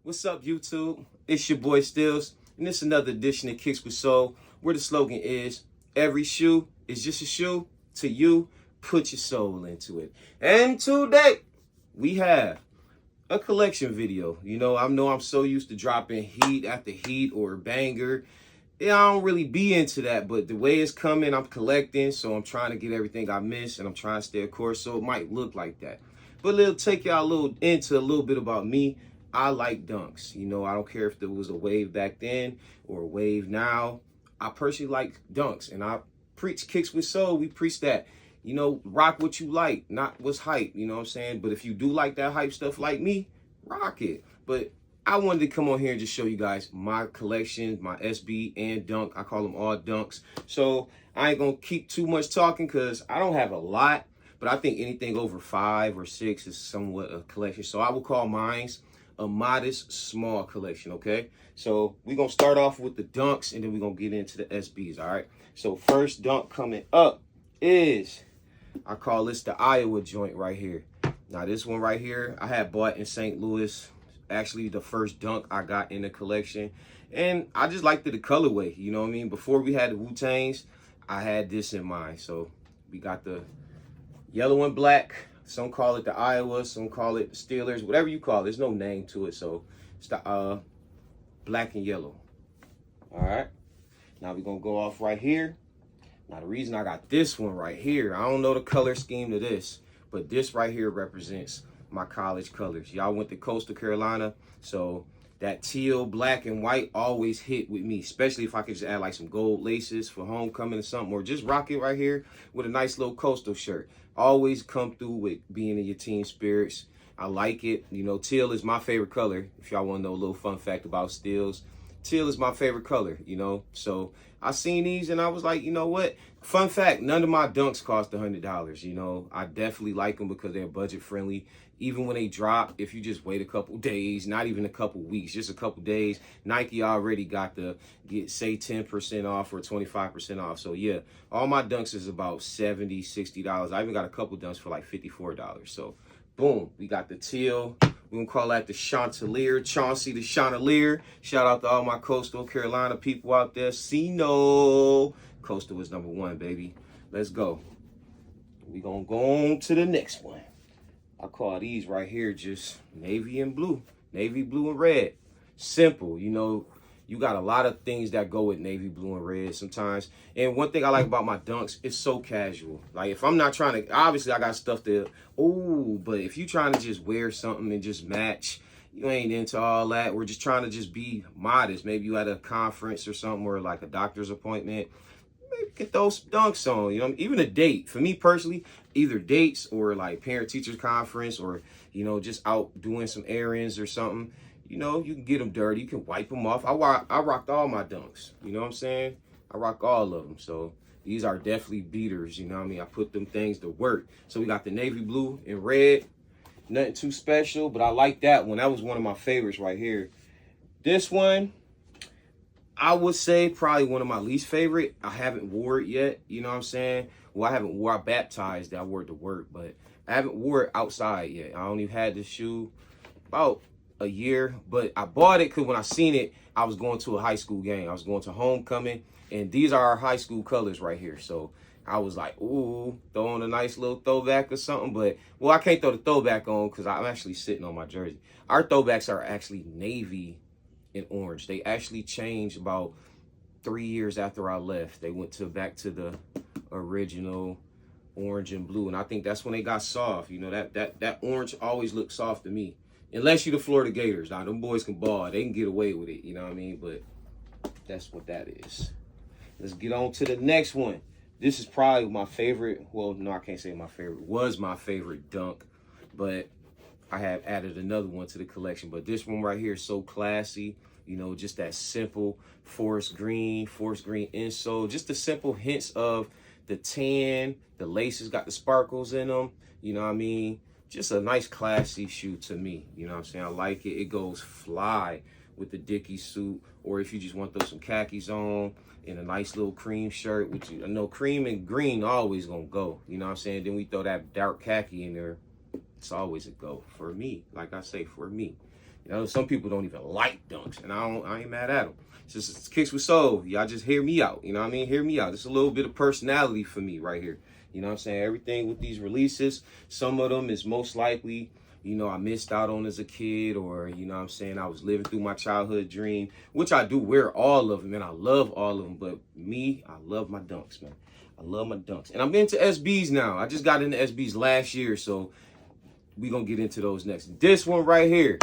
What's up, YouTube? It's your boy Steelz, and this is another edition of Kicks with Soul, where the slogan is, every shoe is just a shoe to you, put your soul into it. And today, we have a collection video. I know I'm so used to dropping heat after heat or banger. Yeah, I don't really be into that, but the way it's coming, I'm collecting, so I'm trying to get everything I missed, and I'm trying to stay a course, so it might look like that. But it'll take y'all into a little bit about me. I like dunks. I don't care if there was a wave back then or a wave now. I personally like dunks, and I preach Kicks with Soul. We preach that. Rock what you like, not what's hype. You know what I'm saying? But if you do like that hype stuff like me, rock it. But I wanted to come on here and just show you guys my collection, my SB and dunk. I call them all dunks. So I ain't going to keep too much talking because I don't have a lot. But I think anything over 5 or 6 is somewhat a collection. So I will call mine a modest, small collection, okay? So we're going to start off with the dunks, and then we're going to get into the SBs, all right? So first dunk coming up is, I call this the Iowa joint right here. Now, this one right here, I had bought in St. Louis. Actually, the first dunk I got in the collection. And I just liked the colorway, you know what I mean? Before we had the Wu-Tangs, I had this in mind. So we got the yellow and black. Some call it the Iowa, some call it the Steelers, whatever you call it. There's no name to it, so it's the black and yellow. All right. Now we're going to go off right here. Now the reason I got this one right here, I don't know the color scheme to this, but this right here represents my college colors. Y'all went to Coastal Carolina, so that teal, black, and white always hit with me, especially if I could just add like some gold laces for homecoming or something, or just rock it right here with a nice little Coastal shirt. Always come through with being in your team spirits. I like it. Teal is my favorite color. If y'all want to know a little fun fact about Steelz, teal is my favorite color, So I seen these and I was like, you know what? Fun fact, none of my dunks cost $100. I definitely like them because they're budget friendly. Even when they drop, if you just wait a couple days, not even a couple weeks, just a couple days, Nike already got the say 10% off or 25% off. So yeah, all my dunks is about $70, $60. I even got a couple dunks for like $54. So boom, we got the teal. We're going to call that the Chanticleer, Chauncey the Chandelier. Shout out to all my Coastal Carolina people out there. Sino. Coastal is #1, baby. Let's go. We're going to go on to the next one. I call these right here just navy and blue. Navy, blue, and red. Simple. You got a lot of things that go with navy, blue, and red sometimes. And one thing I like about my dunks, it's so casual. Like, if I'm not trying to, obviously I got stuff to, but if you trying to just wear something and just match, you ain't into all that. We're just trying to just be modest. Maybe you at a conference or something, or like a doctor's appointment. Maybe get those dunks on, even a date. For me personally, either dates or like parent-teachers conference, or, just out doing some errands or something. You can get them dirty. You can wipe them off. I rocked all my dunks. You know what I'm saying? I rock all of them. So these are definitely beaters. You know what I mean? I put them things to work. So we got the navy blue and red. Nothing too special, but I like that one. That was one of my favorites right here. This one, I would say probably one of my least favorite. I haven't wore it yet. You know what I'm saying? Well, I baptized it. I wore it to work, but I haven't wore it outside yet. I only had this shoe about a year, but I bought it because when I seen it, I was going to a high school game. I was going to homecoming, and these are our high school colors right here. So I was like, ooh, throw on a nice little throwback or something. But, well, I can't throw the throwback on because I'm actually sitting on my jersey. Our throwbacks are actually navy and orange. They actually changed about 3 years after I left. They went back to the original orange and blue, and I think that's when they got soft. That orange always looked soft to me. Unless you the Florida Gators. Now, them boys can ball. They can get away with it. You know what I mean? But that's what that is. Let's get on to the next one. This is probably my favorite. Well, no, I can't say my favorite. Was my favorite dunk. But I have added another one to the collection. But this one right here is so classy. Just that simple forest green insole. Just the simple hints of the tan. The laces got the sparkles in them. You know what I mean? Just a nice classy shoe to me. You know what I'm saying? I like it. It goes fly with the Dickies suit, or if you just want to throw some khakis on and a nice little cream shirt, which I know cream and green always gonna go. You know what I'm saying? Then we throw that dark khaki in there. It's always a go for me. Like I say, for me. You know, some people don't even like dunks, and I ain't mad at them. It's Kicks with Soul. Y'all just hear me out. You know what I mean? Hear me out. It's a little bit of personality for me right here. You know what I'm saying? Everything with these releases, some of them is most likely, you know, I missed out on as a kid, or, you know what I'm saying, I was living through my childhood dream, which I do wear all of them, and I love all of them. But me, I love my dunks, man. I love my dunks. And I'm into SBs now. I just got into SBs last year, so we gonna get into those next. This one right here,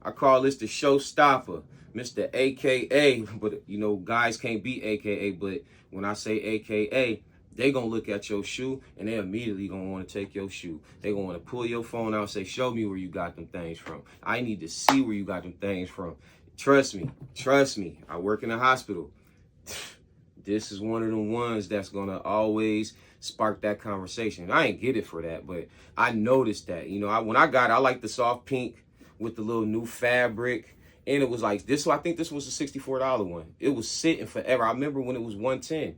I call this the showstopper, Mr. AKA. But, you know, guys can't be AKA, but when I say AKA, they gonna look at your shoe and they immediately gonna want to take your shoe. They gonna want to pull your phone out and say, show me where you got them things from. I need to see where you got them things from. Trust me. I work in a hospital. This is one of the ones that's gonna always spark that conversation. I ain't get it for that, but I noticed that. You know, when I got it, I like the soft pink with the little new fabric. And it was like this. I think this was a $64 one. It was sitting forever. I remember when it was $110.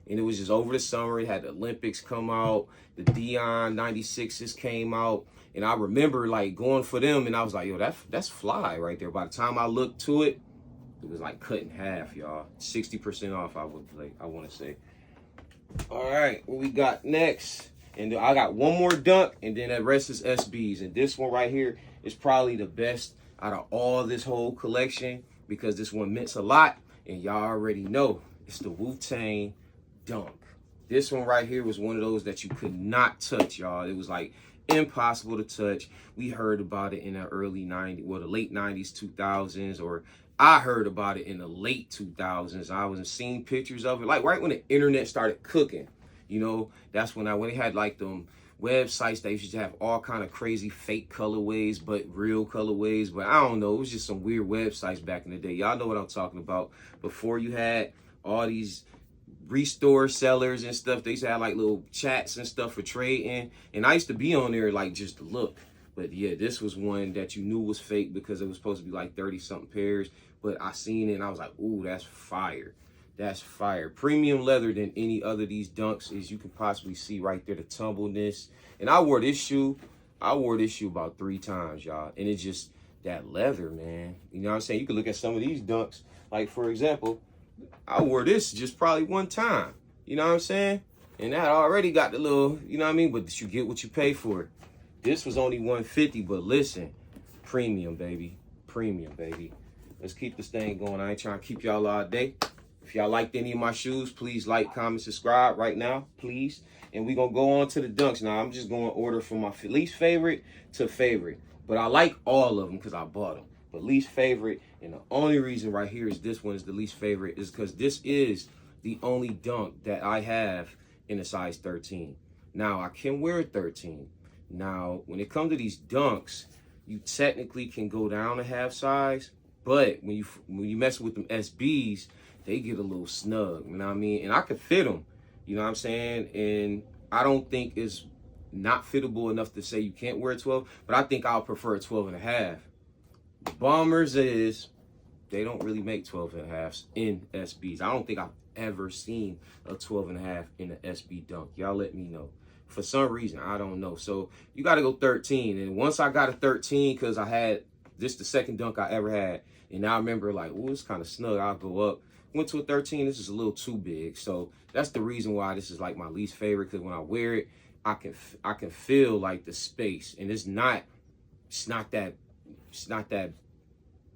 And it was just over the summer. It had the Olympics come out. The Dion 96s came out. And I remember like going for them. And I was like, yo, that's fly right there. By the time I looked to it, it was like cut in half, y'all. 60% off, I want to say. All right, what we got next? And I got one more dunk, and then the rest is SBs. And this one right here is probably the best out of all this whole collection, because this one meant a lot. And y'all already know it's the Wu-Tang dunk. This one right here was one of those that you could not touch, y'all. It was like impossible to touch. We heard about it in the early 90s, well, the late 90s, 2000s, or I heard about it in the late 2000s. I was seeing pictures of it, like right when the internet started cooking. You know, that's when they had like them websites that used to have all kind of crazy fake colorways, but real colorways. But I don't know, it was just some weird websites back in the day. Y'all know what I'm talking about. Before you had all these restore sellers and stuff, they used to have like little chats and stuff for trading, and I used to be on there like just to look. But yeah, this was one that you knew was fake because it was supposed to be like 30 something pairs, but I seen it and I was like, ooh, that's fire. That's fire. Premium leather than any other of these dunks, as you can possibly see right there, the tumbleness. And I wore this shoe about 3 times, y'all, and it's just that leather, man. You know what I'm saying? You can look at some of these dunks, like for example, I wore this just probably 1 time. You know what I'm saying? And that already got the little, you know what I mean? But you get what you pay for. This was only $150, but listen, premium, baby. Premium, baby. Let's keep this thing going. I ain't trying to keep y'all all day. If y'all liked any of my shoes, please like, comment, subscribe right now, please. And we're going to go on to the dunks. Now, I'm just going to order from my least favorite to favorite. But I like all of them because I bought them. But least favorite, and the only reason right here is this one is the least favorite, is because this is the only dunk that I have in a size 13. Now, I can wear a 13. Now, when it comes to these dunks, you technically can go down a half size, but when you mess with them SBs, they get a little snug, you know what I mean? And I could fit them, you know what I'm saying? And I don't think it's not fittable enough to say you can't wear a 12, but I think I'll prefer a 12 and a half. The Bombers they don't really make 12 and a halves in SBs. I don't think I've ever seen a 12 and a half in an SB dunk. Y'all let me know. For some reason, I don't know. So you got to go 13. And once I got a 13, because I had this the second dunk I ever had. And now I remember like, oh, it's kind of snug. I'll go up. Went to a 13. This is a little too big. So that's the reason why this is like my least favorite. Because when I wear it, I can feel like the space. And it's not that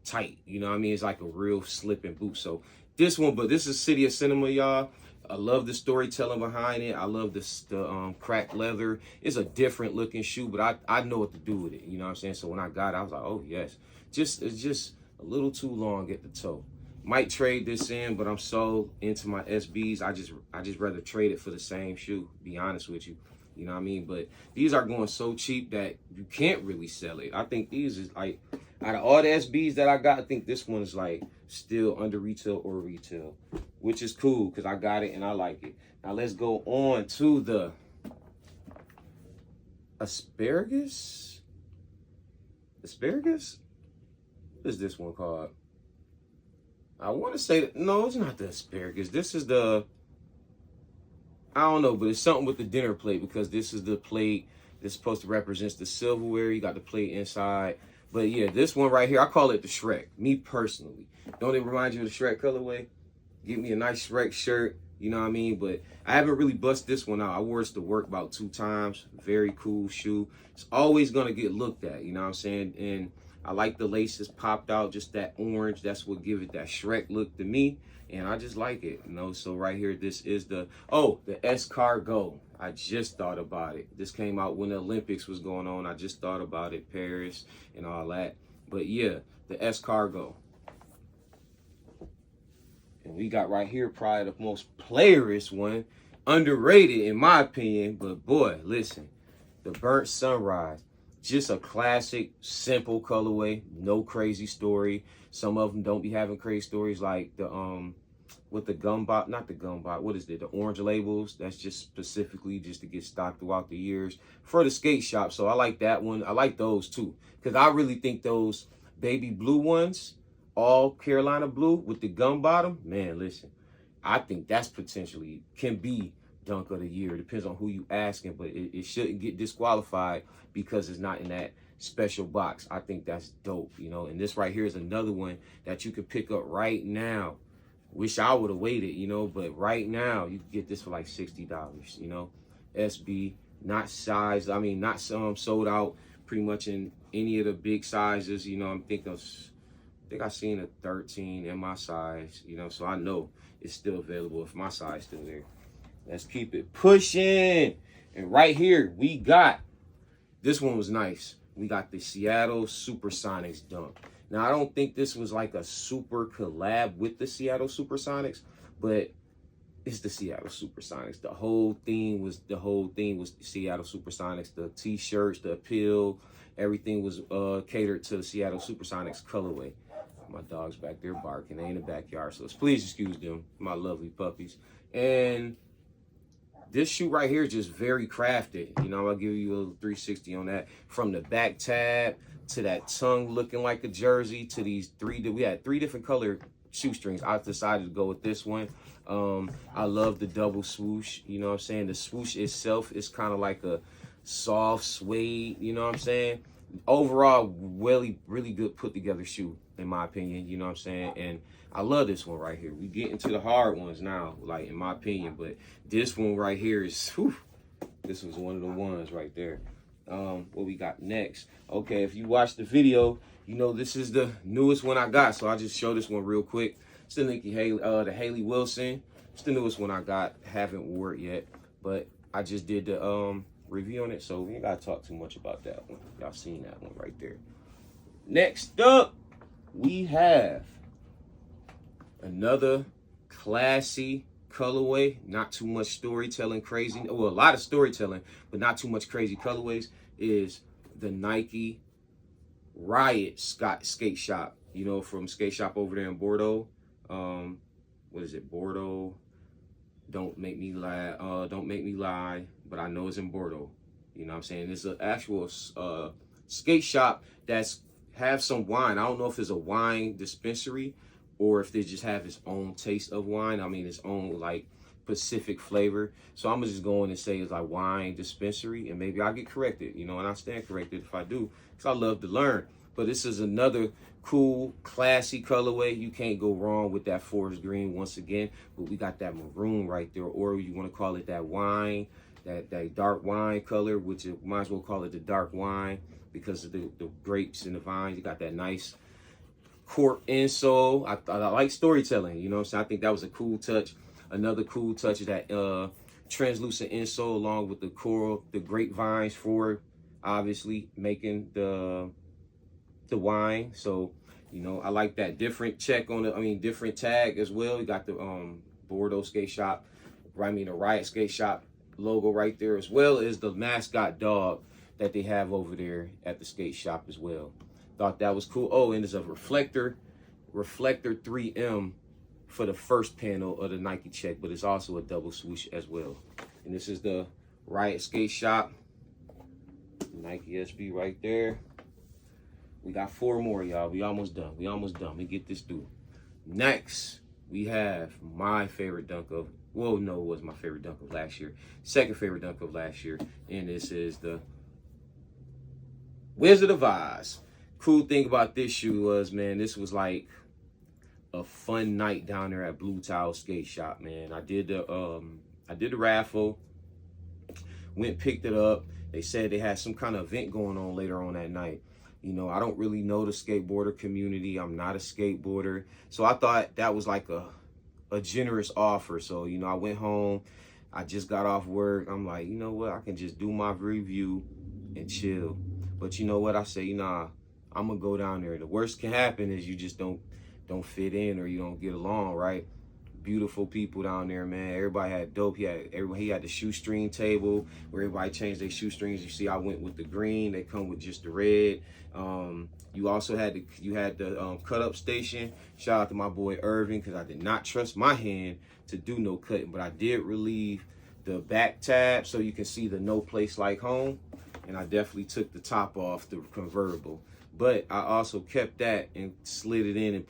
tight. You know what I mean? It's like a real slipping boot. So this one, but this is City of Cinema, y'all. I love the storytelling behind it. I love the cracked leather. It's a different looking shoe, but I know what to do with it. You know what I'm saying? So when I got it, I was like, oh yes. It's just a little too long at the toe. Might trade this in, but I'm so into my SBs. I just rather trade it for the same shoe, be honest with you. You know what I mean? But these are going so cheap that you can't really sell it. I think these is like, out of all the SBs that I got, I think this one is like still under retail or retail, which is cool because I got it and I like it. Now let's go on to the asparagus. Asparagus? What is this one called? I want to say, no, it's not the asparagus. This is the, I don't know, but it's something with the dinner plate because this is the plate that's supposed to represent the silverware. You got the plate inside But yeah, this one right here, I call it the Shrek. Me personally, don't it remind you of the Shrek colorway? Get me a nice Shrek shirt. You know what I mean? But I haven't really bust this one out. I wore this to work about 2 times. Very cool shoe. It's always going to get looked at. You know what I'm saying? And I like the laces popped out. Just that orange. That's what give it that Shrek look to me. And I just like it. You know? So right here, this is the escargot. I just thought about it. This came out when the Olympics was going on. I just thought about it. Paris and all that. But yeah, the escargot. And we got right here probably the most playerist one, underrated in my opinion, but boy, listen, the Burnt Sunrise, just a classic, simple colorway, no crazy story. Some of them don't be having crazy stories like the with the gumbot, not the gumbot, what is it, the orange labels. That's just specifically just to get stocked throughout the years for the skate shop. So I like that one. I like those too, because I really think those baby blue ones, all Carolina blue with the gum bottom, man, listen, I think that's potentially can be dunk of the year. It depends on who you asking, but it shouldn't get disqualified because it's not in that special box. I think that's dope, you know. And this right here is another one that you could pick up right now. Wish I would have waited, you know, but right now you can get this for like $60, you know. SB, not size, I mean, not sold out pretty much in any of the big sizes, you know. I'm thinking of, I think I seen a 13 in my size, you know, so I know it's still available if my size still there. Let's keep it pushing. And right here, we got, this one was nice. We got the Seattle Supersonics dunk. Now, I don't think this was like a super collab with the Seattle Supersonics, but it's the Seattle Supersonics. The whole thing was the Seattle Supersonics. The t-shirts, the appeal, everything was catered to the Seattle Supersonics colorway. My dog's back there barking. They in the backyard, so please excuse them, my lovely puppies. And this shoe right here is just very crafted. You know, I'll give you a little 360 on that. From the back tab to that tongue looking like a jersey to these we had 3 different color shoestrings. I decided to go with this one. I love the double swoosh. You know what I'm saying? The swoosh itself is kind of like a soft suede. You know what I'm saying? Overall, really good put together shoe, in my opinion. You know what I'm saying? And I love this one right here. We get into the hard ones now, like in my opinion, but this one right here is, whew, this was one of the ones right there. What we got next? Okay, if you watched the video, you know this is the newest one I got, so I'll just show this one real quick. It's the the Haley Wilson. It's the newest one I got. Haven't wore it yet, but I just did the review on it, so we ain't gotta talk too much about that one. Y'all seen that one right there. Next up, we have another classy colorway. Not too much storytelling, crazy. Well, a lot of storytelling, but not too much crazy colorways. Is the Nike Riot Skate Shop. You know, from Skate Shop over there in Bordeaux. What is it? Bordeaux. Don't make me lie. Don't make me lie. But I know it's in Bordeaux. You know what I'm saying? It's an actual skate shop that's have some wine. I don't know if it's a wine dispensary or if they just have its own taste of wine. I mean, its own like specific flavor. So I'm just going to say it's like wine dispensary, and maybe I'll get corrected, you know, and I stand corrected if I do, because I love to learn. But this is another cool, classy colorway. You can't go wrong with that forest green once again. But we got that maroon right there, or you want to call it that wine, that dark wine color, which you might as well call it the dark wine because of the grapes and the vines. You got that nice cork insole. I like storytelling, you know what I'm saying? I think that was a cool touch. Another cool touch is that translucent insole along with the coral, the grapevines for obviously making the wine. So, you know, I like that different check on the, different tag as well. You got the Bordeaux Skate Shop, the Riot Skate Shop logo right there, as well as the mascot dog that they have over there at the skate shop as well. Thought that was cool. Oh, and there's a reflector 3M for the first panel of the Nike check, but it's also a double swoosh as well. And this is the Riot Skate Shop, Nike SB right there. We got 4 more, y'all. We almost done. Let me get this through. Next, we have my favorite dunk of, well, no, it was my favorite dunk of last year. Second favorite dunk of last year. And this is the Wizard of Oz, Cool thing about this shoe was, man, this was like a fun night down there at Blue Tile Skate Shop, man. I did the raffle, went picked it up. They said they had some kind of event going on later on that night. You know, I don't really know the skateboarder community. I'm not a skateboarder. So I thought that was like a generous offer. So, you know, I went home. I just got off work. I'm like, you know what? I can just do my review and chill. But you know what? I say, nah, I'm going to go down there. The worst can happen is you just don't fit in or you don't get along, right? Beautiful people down there, man. Everybody had dope. He had the shoestring table where everybody changed their shoestrings. You see, I went with the green. They come with just the red. You also had the cut up station. Shout out to my boy Irvin, because I did not trust my hand to do no cutting, but I did relieve the back tab so you can see the no place like home. And I definitely took the top off the convertible. But I also kept that and slid it in and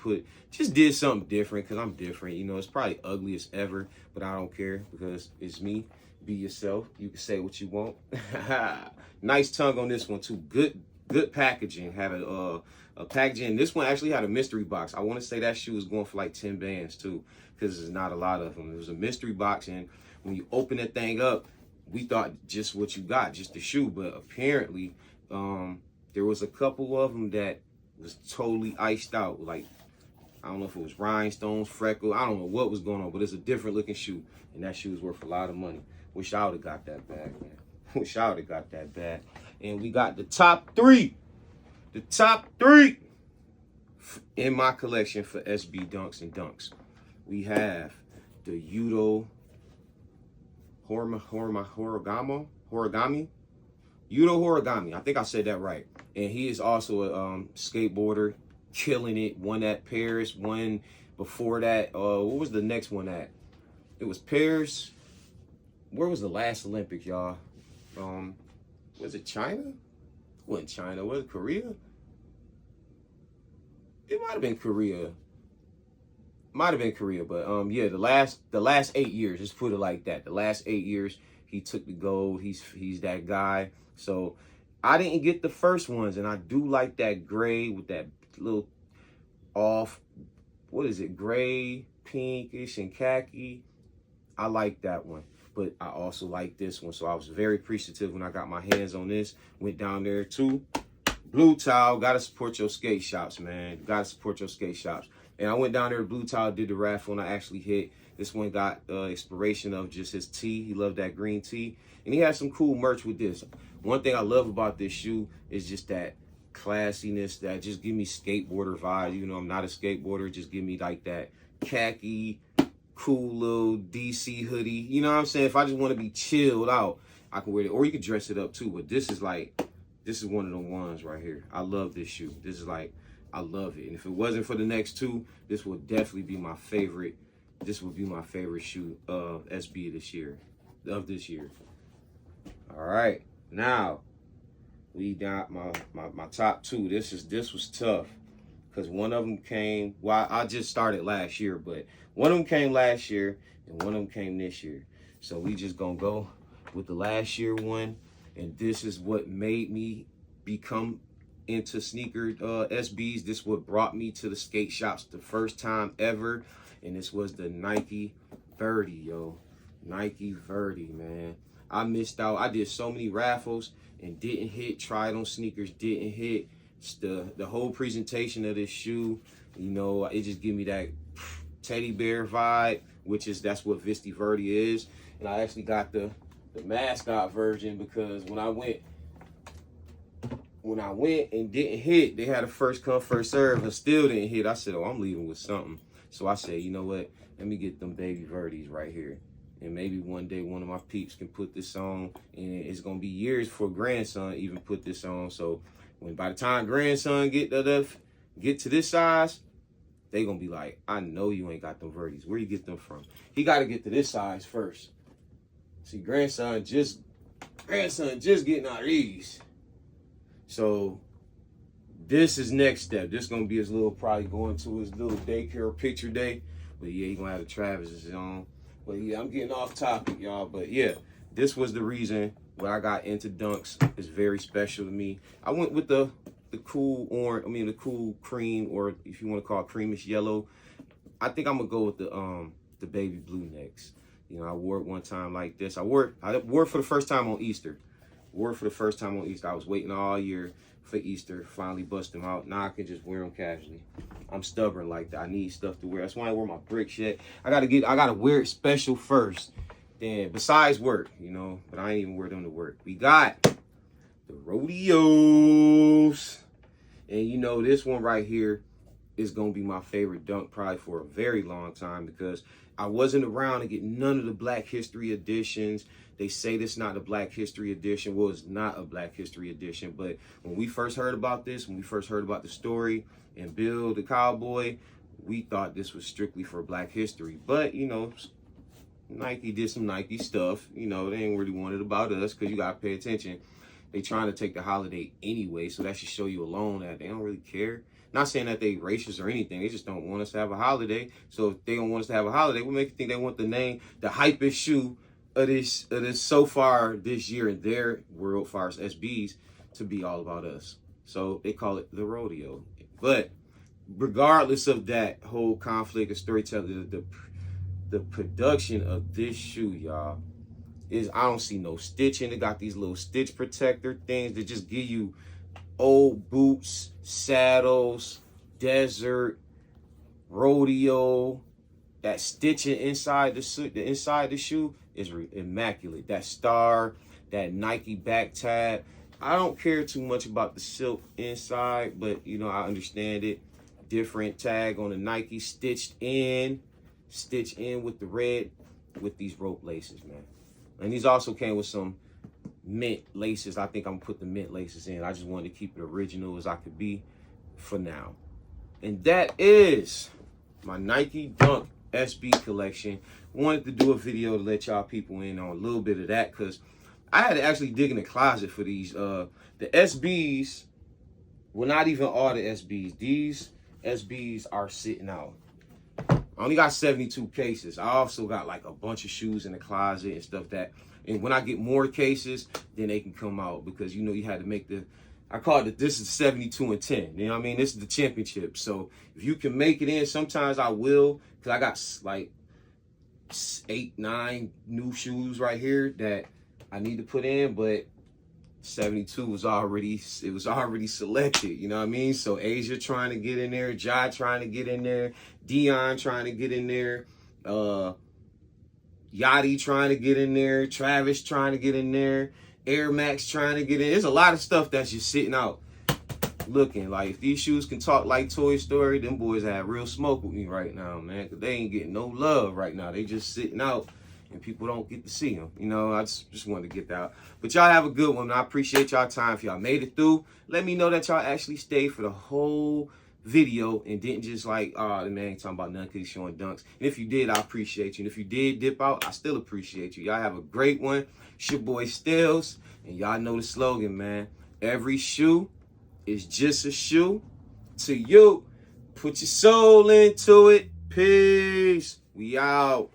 just did something different, because I'm different. You know, it's probably ugly as ever, but I don't care because it's me. Be yourself. You can say what you want. Nice tongue on this one too. Good packaging. Had a packaging. This one actually had a mystery box. I want to say that shoe was going for like 10 bands too, because there's not a lot of them. It was a mystery box, and when you open that thing up, we thought just what you got, just the shoe, but apparently there was a couple of them that was totally iced out. Like, I don't know if it was rhinestones, freckle. I don't know what was going on, but it's a different looking shoe. And that shoe is worth a lot of money. Wish I would have got that bag, man. Wish I would have got that bag. And we got the top three. The top three in my collection for SB Dunks and Dunks. We have the Yudo Horigami. Yudo Horigami. I think I said that right. And he is also a skateboarder, killing it. One at Paris, one before that. What was the next one at? It was Paris. Where was the last Olympic, y'all? Was it China? It wasn't China. Was it Korea? It might have been Korea. Might have been Korea, but yeah, the last 8 years, just put it like that. The last 8 years, he took the gold. He's that guy. So I didn't get the first ones, and I do like that gray with that little off, what is it, gray, pinkish, and khaki. I like that one, but I also like this one. So I was very appreciative when I got my hands on this. Went down there too. Blue Tile, gotta support your skate shops, man. Gotta support your skate shops. And I went down there to Blue Tile, did the raffle, and I actually hit. This one got inspiration of just his tee. He loved that green tee. And he had some cool merch with this. One thing I love about this shoe is just that classiness, that just give me skateboarder vibe. You know, I'm not a skateboarder. Just give me like that khaki, cool little DC hoodie. You know what I'm saying? If I just want to be chilled out, I can wear it. Or you can dress it up too. But this is one of the ones right here. I love this shoe. This is like, I love it. And if it wasn't for the next two, this would definitely be my favorite. This would be my favorite shoe of SB this year. All right. Now, we got my top two. This was tough, because one of them came, well, I just started last year, but one of them came last year and one of them came this year. So we just gonna go with the last year one. And this is what made me become into sneaker SBs. This what brought me to the skate shops the first time ever. And this was the Nike Verdi, yo. Nike Verdi, man. I missed out. I did so many raffles and didn't hit. Tried on sneakers, didn't hit. The whole presentation of this shoe, you know, it just give me that teddy bear vibe, that's what Visti Verdi is. And I actually got the mascot version, because when I went and didn't hit, they had a first come, first serve, and still didn't hit. I said, oh, I'm leaving with something. So I said, you know what? Let me get them baby Verdis right here. And maybe one day one of my peeps can put this on, and it's gonna be years before grandson even put this on. So by the time grandson get to this size, they gonna be like, I know you ain't got them Verdis. Where you get them from? He gotta get to this size first. See, grandson just getting out of these. So this is next step. This gonna be his probably going to his little daycare picture day. But yeah, he gonna have the Travis's on. But yeah, I'm getting off topic, y'all. But yeah, this was the reason when I got into dunks. It's very special to me. I went with the the cool orange, the cool cream, or if you want to call it creamish yellow. I think I'm gonna go with the baby blue next. You know, I wore it one time like this. I wore it for the first time on Easter. Wore it for the first time on Easter. I was waiting all year for Easter. Finally bust them out. Now I can just wear them casually. I'm stubborn like that. I need stuff to wear. That's why I wear my brick shit. I gotta wear it special first. Then besides work, you know, but I ain't even wear them to work. We got the rodeos. And you know, this one right here is gonna be my favorite dunk probably for a very long time, because I wasn't around to get none of the Black History editions. They say this not a Black History edition. Well, it's not a Black History edition, but when we first heard about this, when we first heard about the story and Bill the Cowboy, we thought this was strictly for Black History. But, you know, Nike did some Nike stuff. You know, they ain't really wanted about us, because you gotta pay attention. They trying to take the holiday anyway, so that should show you alone that they don't really care. Not saying that they racist or anything. They just don't want us to have a holiday. So if they don't want us to have a holiday, what make you think they want the name, the hypest shoe of this so far this year in their world, far as SBs, to be all about us? So they call it the rodeo. But regardless of that whole conflict of storytelling, the production of this shoe, y'all, is, I don't see no stitching. They got these little stitch protector things that just give you old boots, saddles, desert, rodeo. That stitching inside the shoe is immaculate. That star, that Nike back tab. I don't care too much about the silk inside, but you know, I understand it. Different tag on the Nike, stitched in with the red, with these rope laces, man. And these also came with some mint laces. I think I'm gonna put the mint laces in. I just wanted to keep it original as I could be for now. And that is my Nike Dunk SB collection. Wanted to do a video to let y'all people in on a little bit of that, because I had to actually dig in the closet for these. The SBs, well, not even all the SBs. These SBs are sitting out. I only got 72 cases. I also got like a bunch of shoes in the closet and stuff that, and when I get more cases, then they can come out, because you know, you had to make the, I call it, this is 72 and 10. You know what I mean? This is the championship. So if you can make it in, sometimes I will, because I got like 8, 9 new shoes right here that I need to put in, but 72 was already selected, you know what I mean? So Asia trying to get in there, Jai trying to get in there, Dion trying to get in there, Yachty trying to get in there, Travis trying to get in there, Air Max trying to get in. There's a lot of stuff that's just sitting out looking. Like, if these shoes can talk like Toy Story, them boys have real smoke with me right now, man, because they ain't getting no love right now. They just sitting out and people don't get to see them. You know, I just wanted to get that out. But y'all have a good one. I appreciate y'all time. If y'all made it through, let me know that y'all actually stayed for the whole video and didn't just like, oh, the man ain't talking about nothing because he's showing dunks. And if you did, I appreciate you. And if you did dip out, I still appreciate you. Y'all have a great one. It's your boy steelez. And y'all know the slogan, man. Every shoe is just a shoe to you. Put your soul into it. Peace. We out.